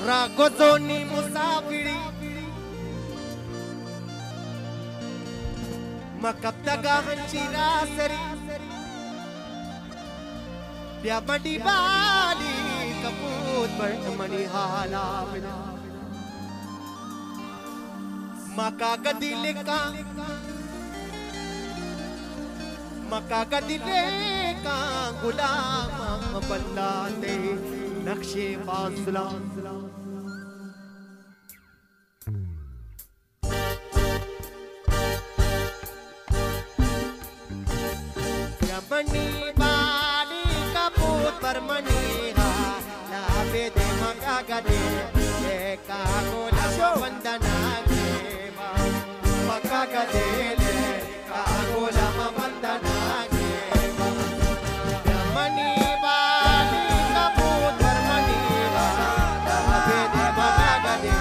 Ragozoni musafiri makabdagahan chirasari bya badi bali kaput barmani hala makagadile ka gulam bandate nakshe basla Mani bali kaput permani ha la bede makagade eka gola bandana keba makagade le ka gola bandana keba mani bali kaput permani ha la bede makagade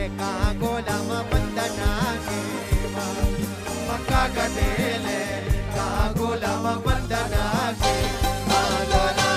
eka gola bandana keba makagade le Gola mandana ke gola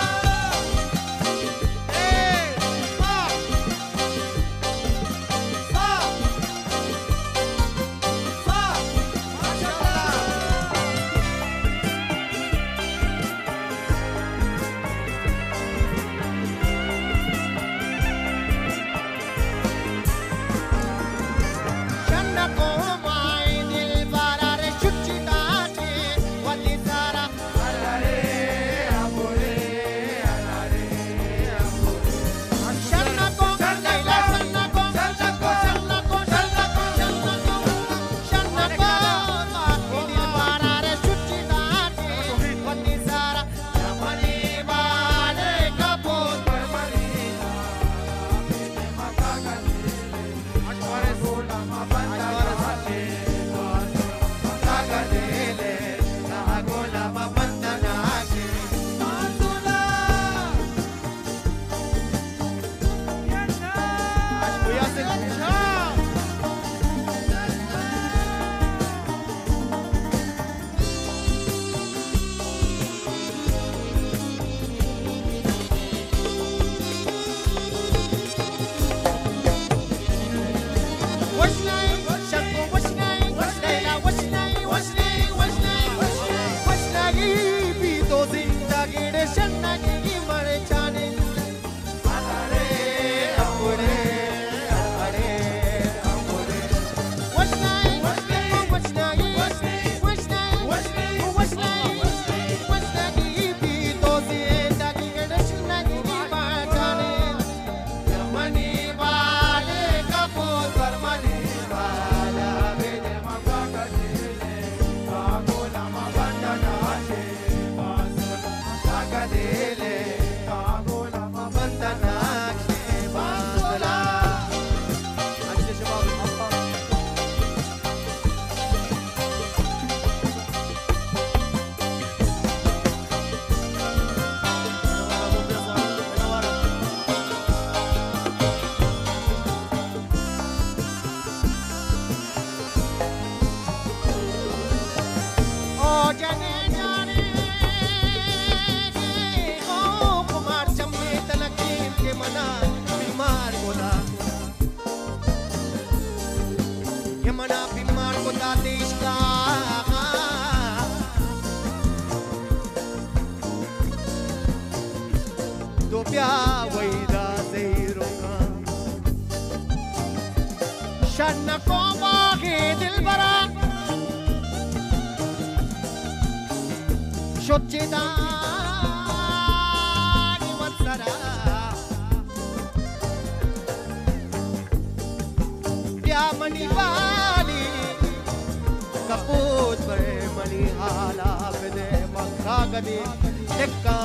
Mani bali kaput mani hala bede makagade dekka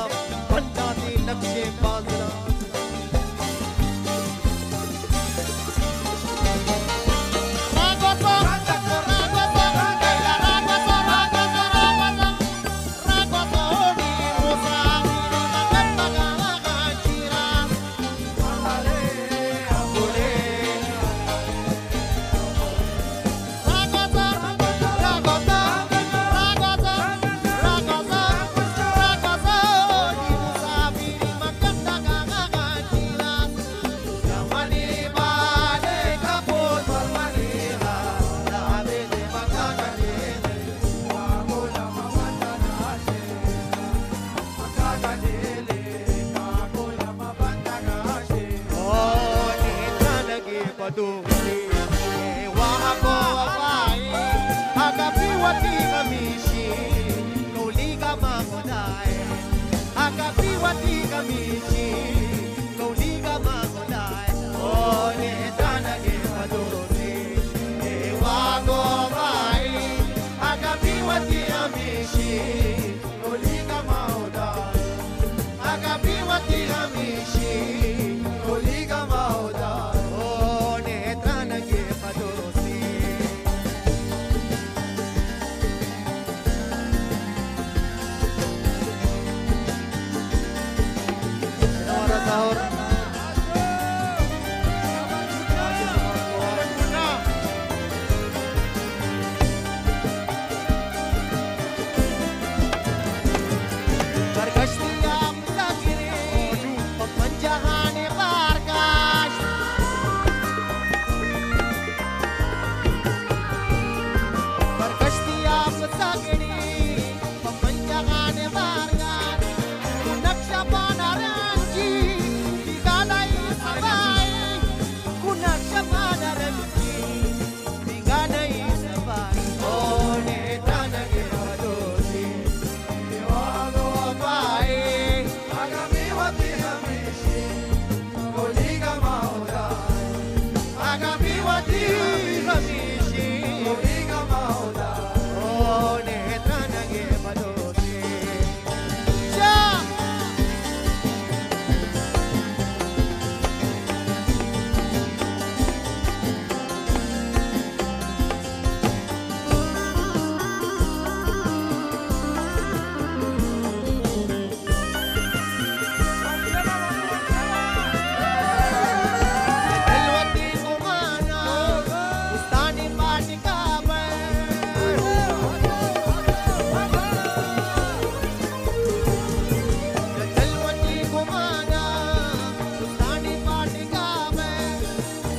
bandati nakshe bazla padusi wako wafai akapiwati kamishi kauliga magodai akapiwati kamishi kauliga magodai ole tanage padusi wako wafai akapiwati kamishi kauliga magodai akapiwati kamishi kauliga magodai ole tanage padusi sahur berkasti yang sakiri pemanjangan barkas berkasti yang sakiri pemanjangan barkas kunak siapa naranji diganai sabai kunak siapa naranji diganai sabai ole tanage padusi wako wafai akapiwati kamishi kauliga mahodai akapiwati kamishi kauliga mahodai ole tanage padusi Jalwati kumana ustani pati kabar Jalwati kumana ustani pati kabar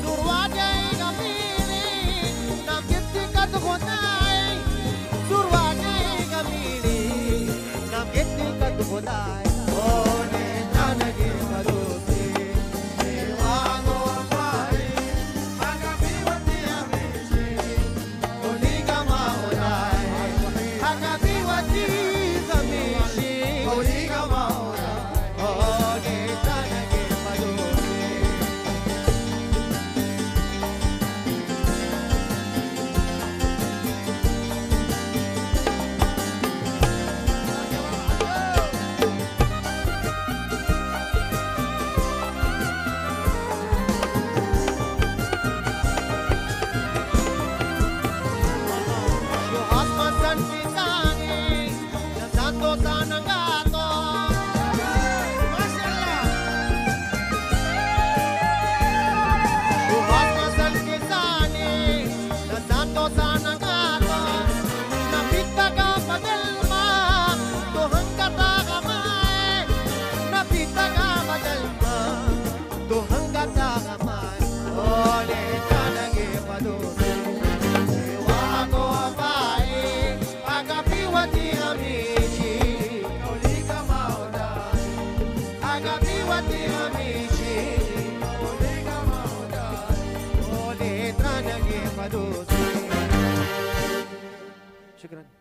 surwaje gamini namkiti katkhonai surwaje gamini namkiti katkhonai ole tanage padusi wako wafai akapiwati kamishi kauliga mahodai akapiwati kamishi kauliga mahodai ole tanage padusi Asmasan pisangi yang santo tanang gato Masyaallah Asmasan pisangi yang santo tanang gato Napita ka padalma Tuhan kata kamay Napita ka padalma Tuhan kata kamay Ole tanage padusi wako wafai akapiwati kamishi kauliga mahodai akapiwati kamishi kauliga mahodai ole tanage padusi. Syukran.